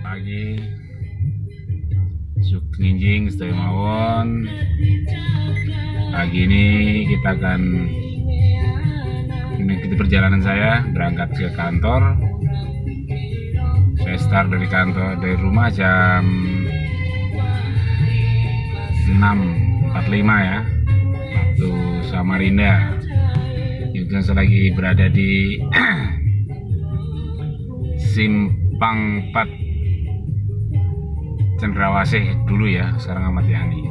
pagi. Sukninjing sedaya mawon. Pagi ini kita akan mengikuti perjalanan saya berangkat ke kantor. Saya start dari rumah jam 6.45 ya, waktu Samarinda. Kemudian saya lagi berada di Simpang 4 Cendrawasih dulu ya, sekarang Ahmad Yani.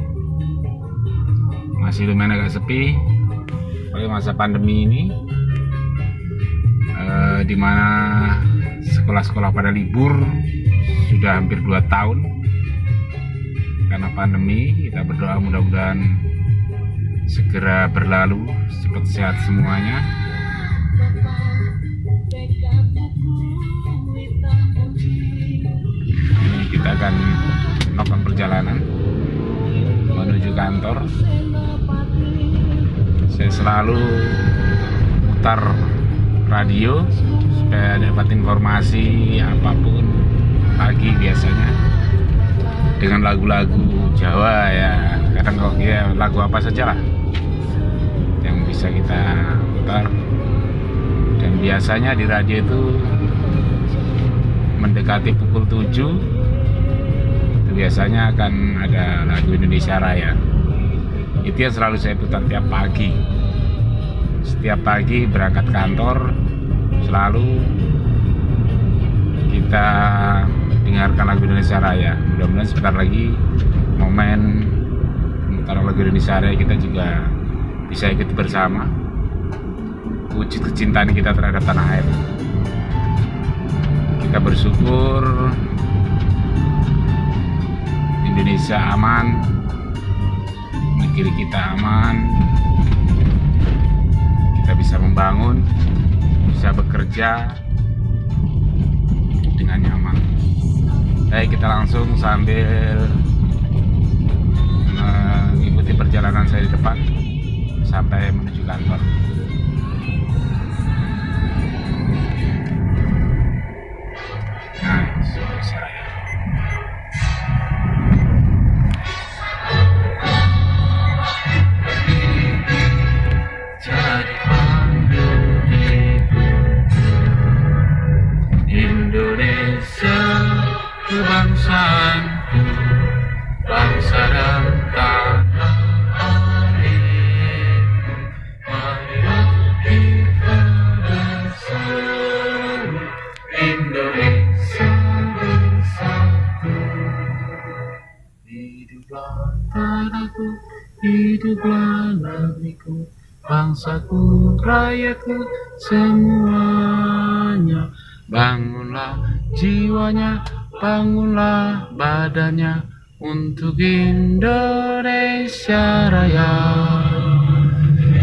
Masih lumayan agak sepi pada masa pandemi ini, dimana sekolah-sekolah pada libur sudah hampir 2 tahun karena pandemi. Kita berdoa mudah-mudahan segera berlalu, cepat sehat semuanya. Ini kita akan melakukan perjalanan menuju kantor. Saya selalu putar radio supaya dapat informasi apapun pagi, biasanya dengan lagu-lagu Jawa ya. Kadang kalau dia lagu apa saja lah yang bisa kita putar. Dan biasanya di radio itu mendekati pukul 7 itu biasanya akan ada lagu Indonesia Raya. Itu yang selalu saya putar tiap pagi. Setiap pagi berangkat kantor selalu kita dengarkan lagu Indonesia Raya. Mudah-mudahan sebentar lagi momen memutar lagu Indonesia Raya kita juga bisa ikut bersama, wujud kecintaan kita terhadap tanah air. Kita bersyukur Indonesia aman, negeri kita aman, kita bisa membangun, bisa bekerja dengan nyaman. Baik, kita langsung sambil mengikuti perjalanan saya di depan sampai menuju kantor. Nah, saya Indonesia kebangsaanku, bangsa dan tanah airku. Marilah kita bersatu, Indonesia bersatu. Hiduplah tanahku, hiduplah negeriku, bangsaku, rakyatku, semuanya. Bangunlah jiwanya, bangunlah badannya untuk Indonesia Raya.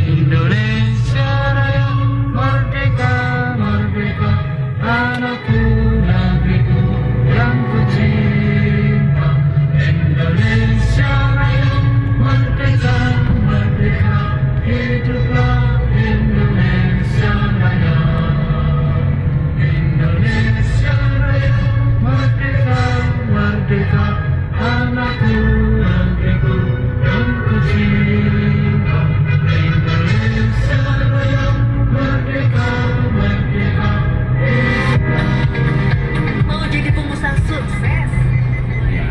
Indonesia Raya, merdeka, merdeka, tanahku, negeriku yang kucinta. Indonesia Raya, merdeka, merdeka, hiduplah Indonesia Raya. Indonesia Raya, merdeka, merdeka, tanahku, negeriku yang kucinta. Indonesia Raya, merdeka, merdeka. Mau jadi pengusaha sukses? Ya,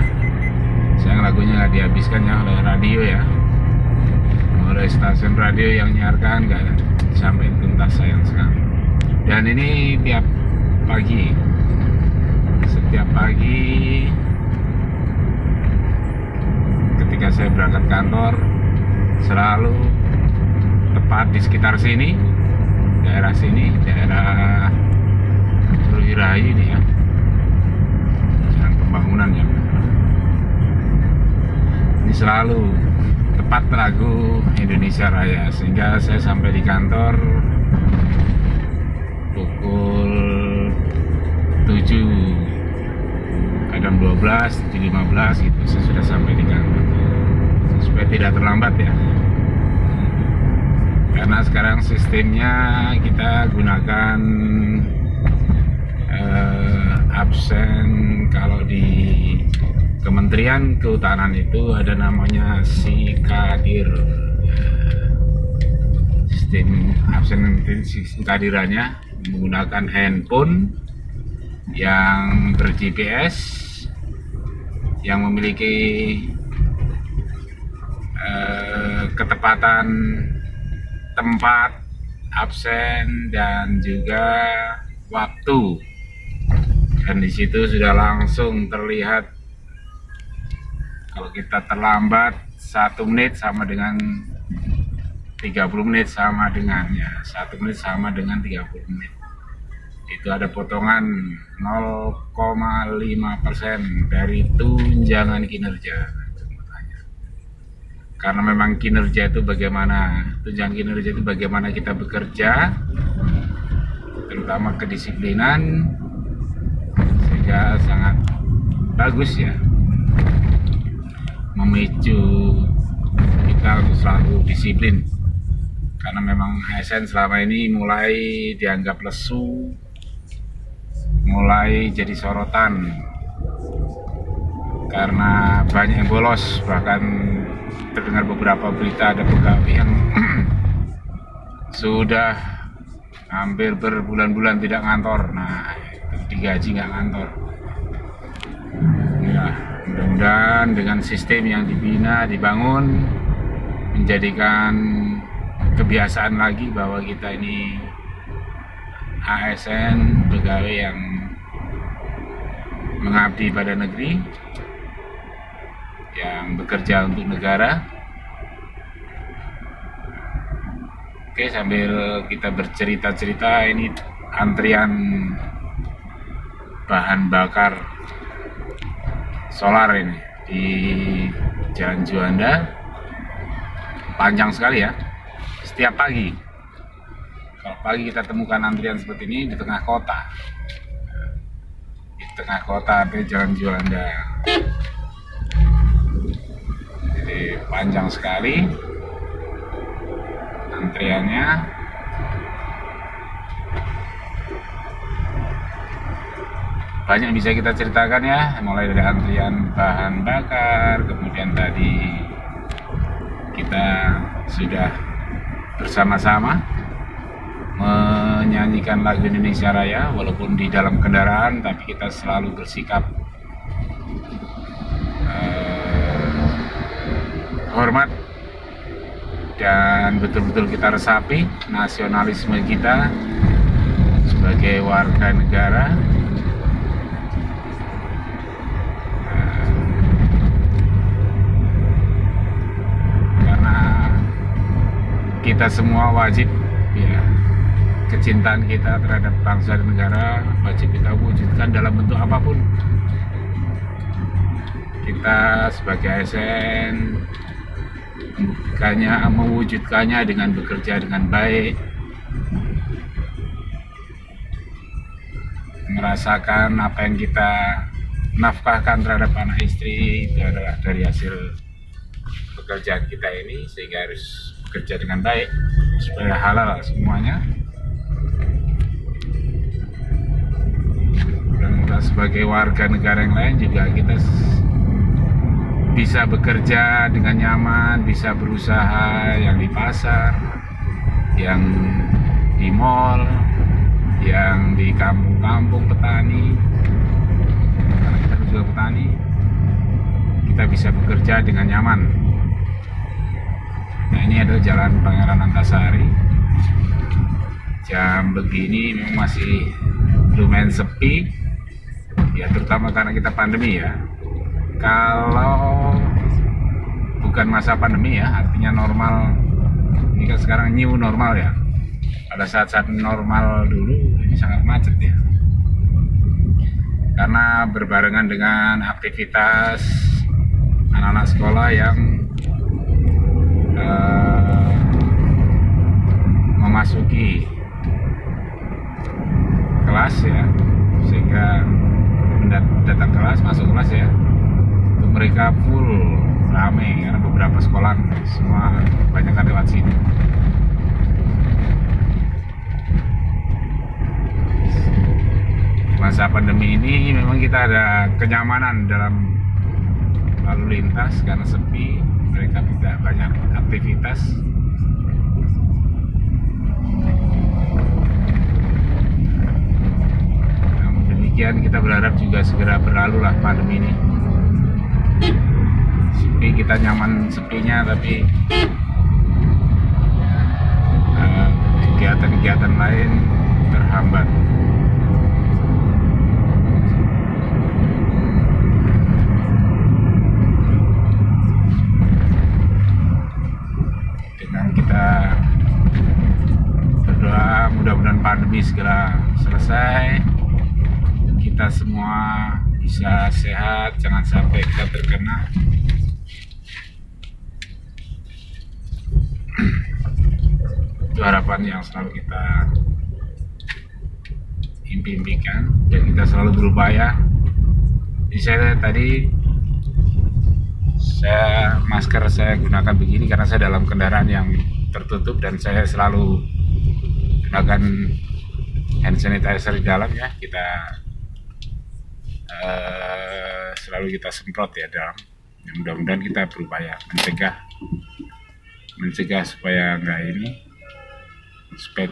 sayang lagunya nggak dihabiskan ya oleh radio ya, oleh stasiun radio yang nyiarkan nggak sampai tuntas, sayang sekali. Dan ini tiap pagi, setiap pagi ketika saya berangkat kantor selalu tepat di sekitar sini, daerah Ruhirahi ini ya, jalan pembangunan ya. Ini selalu tepat lagu Indonesia Raya, sehingga saya sampai di kantor pukul 7, kadang 12, 7.15 gitu, saya sudah sampai di kantor supaya tidak terlambat ya. Karena sekarang sistemnya kita gunakan absen kalau di Kementerian Kehutanan itu ada namanya SIKADIR. Sistem absen sistem kehadirannya menggunakan handphone yang ber-GPS yang memiliki ketepatan tempat absen dan juga waktu, dan di situ sudah langsung terlihat kalau kita terlambat 1 menit sama dengan 30 menit sama dengan 1 menit sama dengan 30 menit. Itu ada potongan 0,5% dari tunjangan kinerja. Karena memang kinerja itu bagaimana, tunjangan kinerja itu bagaimana kita bekerja, terutama kedisiplinan, sehingga sangat bagus ya, memicu kita untuk selalu disiplin. Karena memang ASN selama ini mulai dianggap lesu, mulai jadi sorotan karena banyak yang bolos. Bahkan terdengar beberapa berita ada pegawai yang sudah hampir berbulan-bulan tidak ngantor. Nah, itu digaji nggak ngantor. Ya, mudah-mudahan dengan sistem yang dibangun menjadikan kebiasaan lagi bahwa kita ini ASN, pegawai yang mengabdi pada negeri, yang bekerja untuk negara. Oke, sambil kita bercerita-cerita, ini antrian bahan bakar solar ini di Jalan Juanda, panjang sekali ya. Setiap pagi, kalau pagi kita temukan antrian seperti ini di tengah kota, di Jalan Juanda. Jadi panjang sekali antriannya. Banyak bisa kita ceritakan ya, mulai dari antrian bahan bakar, kemudian tadi kita sudah bersama-sama menyanyikan lagu Indonesia Raya walaupun di dalam kendaraan, tapi kita selalu bersikap hormat dan betul-betul kita resapi nasionalisme kita sebagai warga negara. Karena kita semua wajib ya, kecintaan kita terhadap bangsa dan negara wajib kita wujudkan dalam bentuk apapun. Kita sebagai ASN mewujudkannya dengan bekerja dengan baik, merasakan apa yang kita nafkahkan terhadap anak istri itu adalah dari hasil pekerjaan kita ini, sehingga harus bekerja dengan baik supaya halal semuanya. Dan kita sebagai warga negara yang lain juga kita bisa bekerja dengan nyaman, bisa berusaha yang di pasar, yang di mall, yang di kampung-kampung petani. Karena kita juga petani, kita bisa bekerja dengan nyaman. Nah, ini adalah Jalan Pangeran Antasari. Jam begini memang masih lumayan sepi, ya terutama karena kita pandemi ya. Kalau bukan masa pandemi ya, artinya normal, ini kan sekarang new normal ya. Pada saat-saat normal dulu ini sangat macet ya, karena berbarengan dengan aktivitas anak-anak sekolah yang memasuki kelas ya, sehingga datang kelas, masuk kelas ya, untuk mereka full rame karena beberapa sekolah semua kebanyakan lewat sini. masa pandemi ini memang kita ada kenyamanan dalam lalu lintas karena sepi, mereka tidak banyak aktivitas. Namun demikian kita berharap juga segera berlalu lah pandemi ini. Sepi, kita nyaman sepinya, tapi kegiatan-kegiatan lain terhambat. Dengan kita berdoa mudah-mudahan pandemi segera selesai, kita semua bisa sehat, jangan sampai kita terkena. Itu harapan yang selalu kita impikan dan kita selalu berupaya. Jadi masker saya gunakan begini karena saya dalam kendaraan yang tertutup dan saya selalu gunakan hand sanitizer di dalam ya. Kita selalu kita semprot ya dalam. Ya, mudah-mudahan kita berupaya mencegah supaya supaya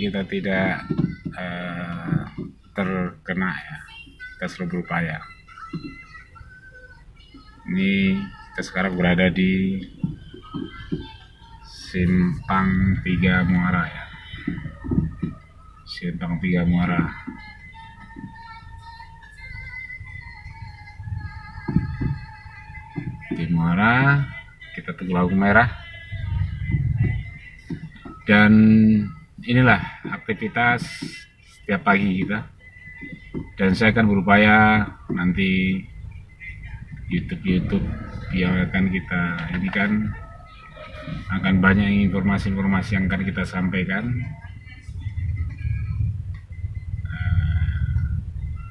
kita tidak terkena ya. Kita selalu berupaya. Ini kita sekarang berada di Simpang 3 Muara ya. Simpang 3 Muara. Di Muara kita tunggu lampu merah. Dan inilah aktivitas setiap pagi kita. Dan saya akan berupaya nanti YouTube yang akan kita ini kan akan banyak informasi-informasi yang akan kita sampaikan,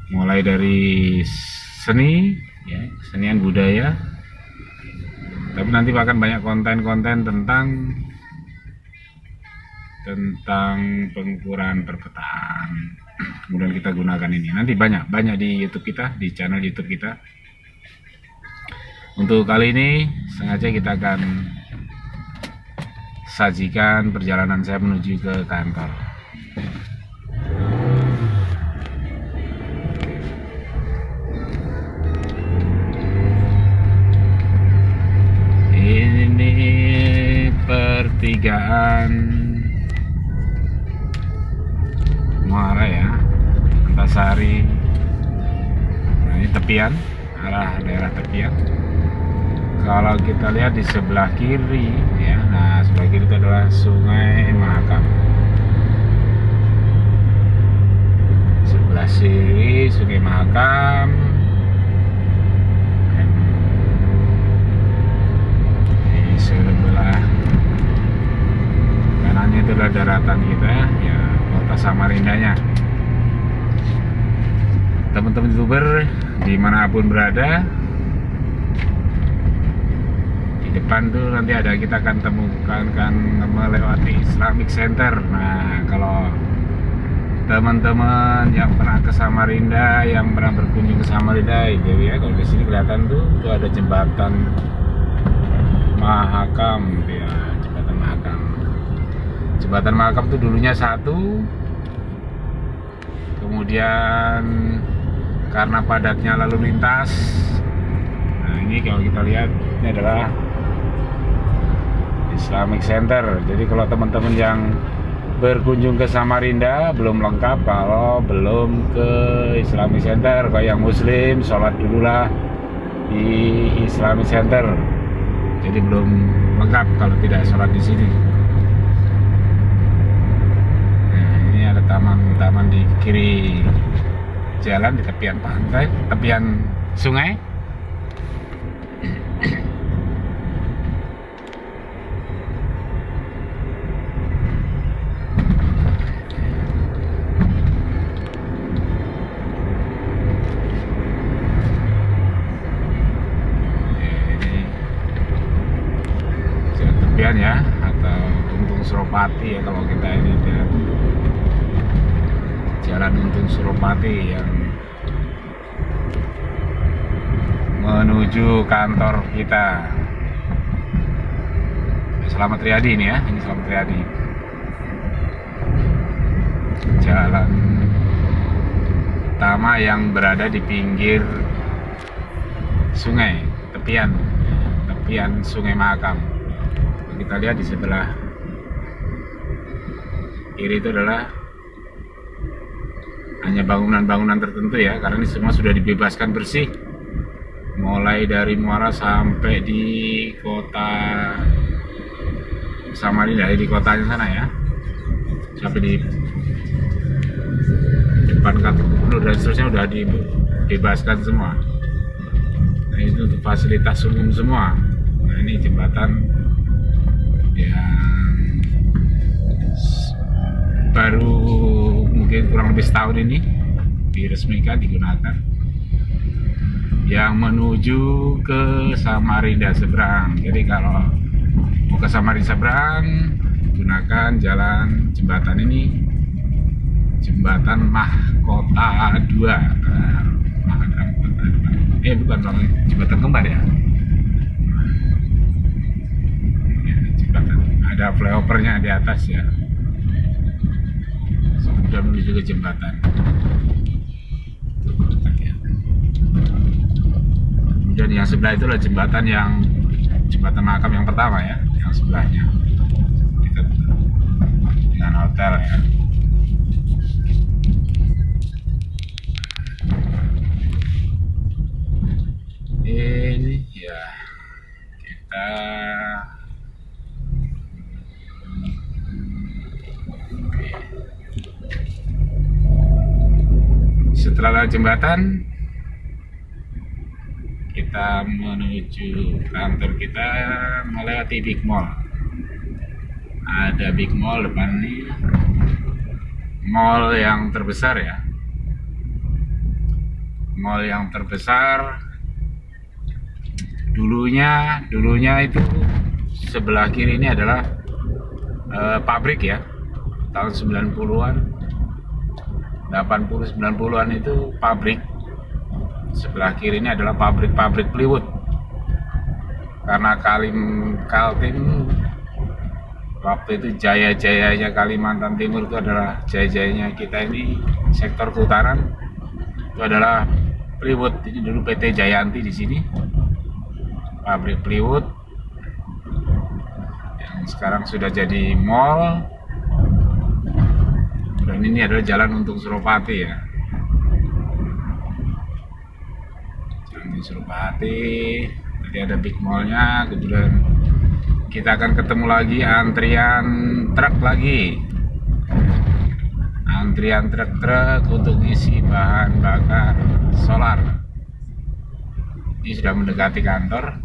mulai dari seni ya, kesenian budaya, tapi nanti akan banyak konten-konten tentang pengukuran perpetaan. Kemudian kita gunakan ini nanti banyak di YouTube kita, di channel YouTube kita. Untuk kali ini sengaja kita akan sajikan perjalanan saya menuju ke kantor. Ini pertigaan Muara ya, Antasari. Nah, ini tepian, arah daerah tepian. Kalau kita lihat di sebelah kiri ya, nah sebelah kiri itu adalah Sungai Mahakam. Sebelah kiri Sungai Mahakam. Di sebelah kanannya itu adalah daratan kita ya, Kota Samarindanya. Teman-teman YouTuber dimanapun berada, depan tuh nanti kita akan temukan melewati Islamic Center. Nah, kalau teman-teman yang pernah ke Samarinda, yang pernah berkunjung ke Samarinda itu ya, kalau di sini kelihatan tuh ada jembatan Mahakam ya, jembatan Mahakam. Jembatan Mahakam tuh dulunya satu, kemudian karena padatnya lalu lintas, nah ini kalau kita lihat ini adalah Islamic Center. Jadi kalau teman-teman yang berkunjung ke Samarinda belum lengkap kalau belum ke Islamic Center. Kalau yang muslim sholat dululah di Islamic Center. Jadi belum lengkap kalau tidak sholat di sini. Nah, ini ada taman-taman di kiri jalan, di tepian pantai, tepian sungai. Suropadan ya, atau Untung Suropati ya kalau kita ini lihat. Jalan Untung Suropati yang menuju kantor kita. Selamat Riyadi ini ya, ini Selamat Riyadi. Jalan utama yang berada di pinggir sungai, tepian Sungai Mahakam. Kita lihat di sebelah kiri itu adalah hanya bangunan-bangunan tertentu ya, karena ini semua sudah dibebaskan bersih, mulai dari Muara sampai di kota Samarinda, di kotanya sana ya, sampai di depan kantor gubernur dan seterusnya udah dibebaskan semua. Nah itu untuk fasilitas umum semua. Nah ini jembatan yang baru mungkin kurang lebih setahun ini diresmikan, digunakan, yang menuju ke Samarinda seberang. Jadi kalau mau ke Samarinda seberang, gunakan jalan jembatan ini, jembatan Mahkota 2. Bukan jembatan kembar ya. Jembatan, ada flyovernya di atas ya. Sudah menuju ke jembatan. Kemudian yang sebelah itu adalah jembatan Mahakam yang pertama ya, yang sebelahnya dekat dengan hotel ya. Ini ya kita setelah jembatan kita menuju kantor kita melewati Big Mall. Ada Big Mall depan ini, mall yang terbesar ya, mall yang terbesar. Dulunya itu sebelah kiri ini adalah pabrik ya, tahun 90-an 80-90-an itu pabrik. Sebelah kiri ini adalah pabrik plywood, karena Kaltim waktu itu jaya-jayanya Kalimantan Timur itu adalah jaya-jayanya kita ini, sektor kehutanan itu adalah plywood. Ini dulu PT Jayanti di sini, pabrik plywood yang sekarang sudah jadi mall. Dan ini adalah Jalan Untung Suropati ya, Jalan Untung Suropati. Tadi ada Big Mall-nya. Kemudian kita akan ketemu lagi antrian truk lagi, antrian truk untuk isi bahan bakar solar. Ini sudah mendekati kantor,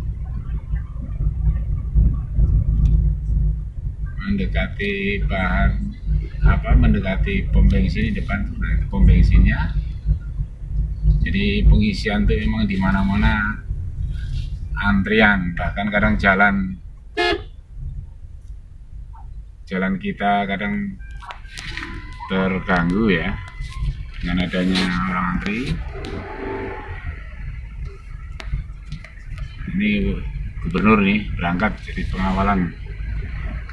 mendekati pom bensin. Di depan pom bensinnya. Jadi pengisian itu memang di mana-mana antrian, bahkan kadang jalan kita kadang terganggu ya dengan adanya orang antri. Ini gubernur nih berangkat jadi pengawalan,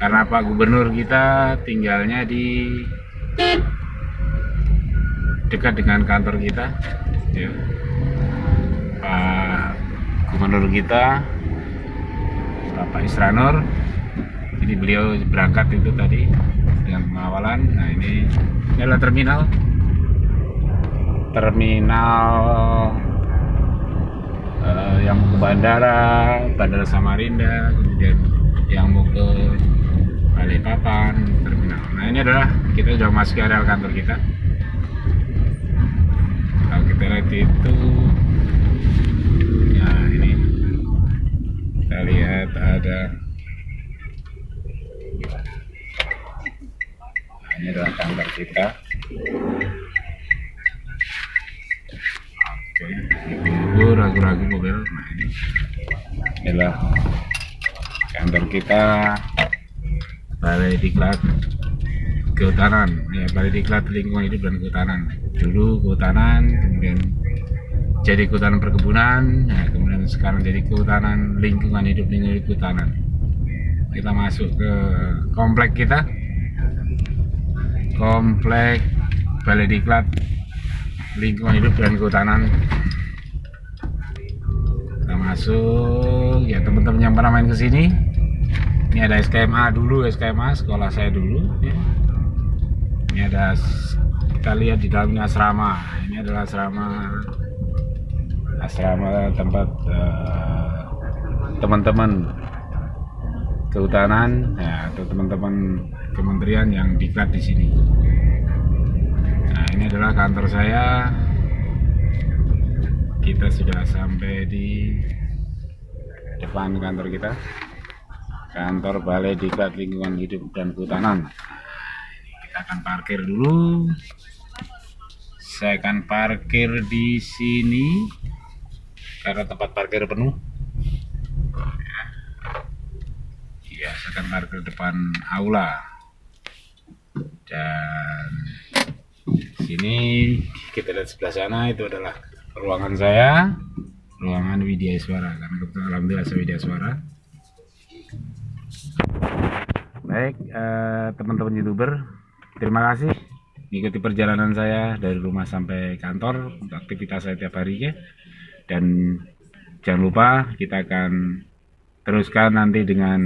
karena Pak Gubernur kita tinggalnya di dekat dengan kantor kita ya. Pak Gubernur kita Bapak Isranur, jadi beliau berangkat itu tadi dengan pengawalan. Nah ini adalah terminal yang mau ke Bandara Samarinda, kemudian yang mau ke Balikpapan terminal. Nah ini adalah kita sudah masuk ke area kantor kita. Kalau kita lihat itu ya, ini kita lihat ada, nah, ini adalah kantor kita. Oke, itu ragu-ragu mobil. Nah ini adalah kantor kita. Balai Diklat Kehutanan, ya, Balai Diklat Lingkungan Hidup dan Kehutanan. Dulu kehutanan, kemudian jadi kehutanan perkebunan, nah, kemudian sekarang jadi kehutanan lingkungan hidup kehutanan. Kita masuk ke komplek kita, komplek Balai Diklat Lingkungan Hidup dan Kehutanan. Kita masuk, ya teman-teman yang pernah main ke sini. Ini ada SKMA dulu, SKMA sekolah saya dulu. Ya. Ini ada, kita lihat di dalamnya asrama. Ini adalah asrama tempat teman-teman kehutanan, ya, atau teman-teman kementerian yang diklat di sini. Nah, ini adalah kantor saya. Kita sudah sampai di depan kantor kita, kantor Balai Diklat Lingkungan Hidup dan Kehutanan. Kita akan parkir dulu. Saya akan parkir di sini karena tempat parkir penuh. Ya, saya akan parkir depan aula. Dan sini kita lihat sebelah sana, itu adalah ruangan saya, ruangan Widya Iswara, karena kebetulan alhamdulillah saya Widya Iswara. Baik, teman-teman YouTuber, terima kasih mengikuti perjalanan saya dari rumah sampai kantor untuk aktivitas saya tiap hari, ya. Dan jangan lupa kita akan teruskan nanti dengan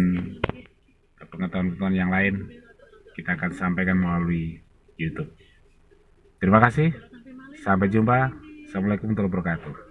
pengetahuan-pengetahuan yang lain, kita akan sampaikan melalui YouTube. Terima kasih, sampai jumpa. Assalamualaikum warahmatullahi wabarakatuh.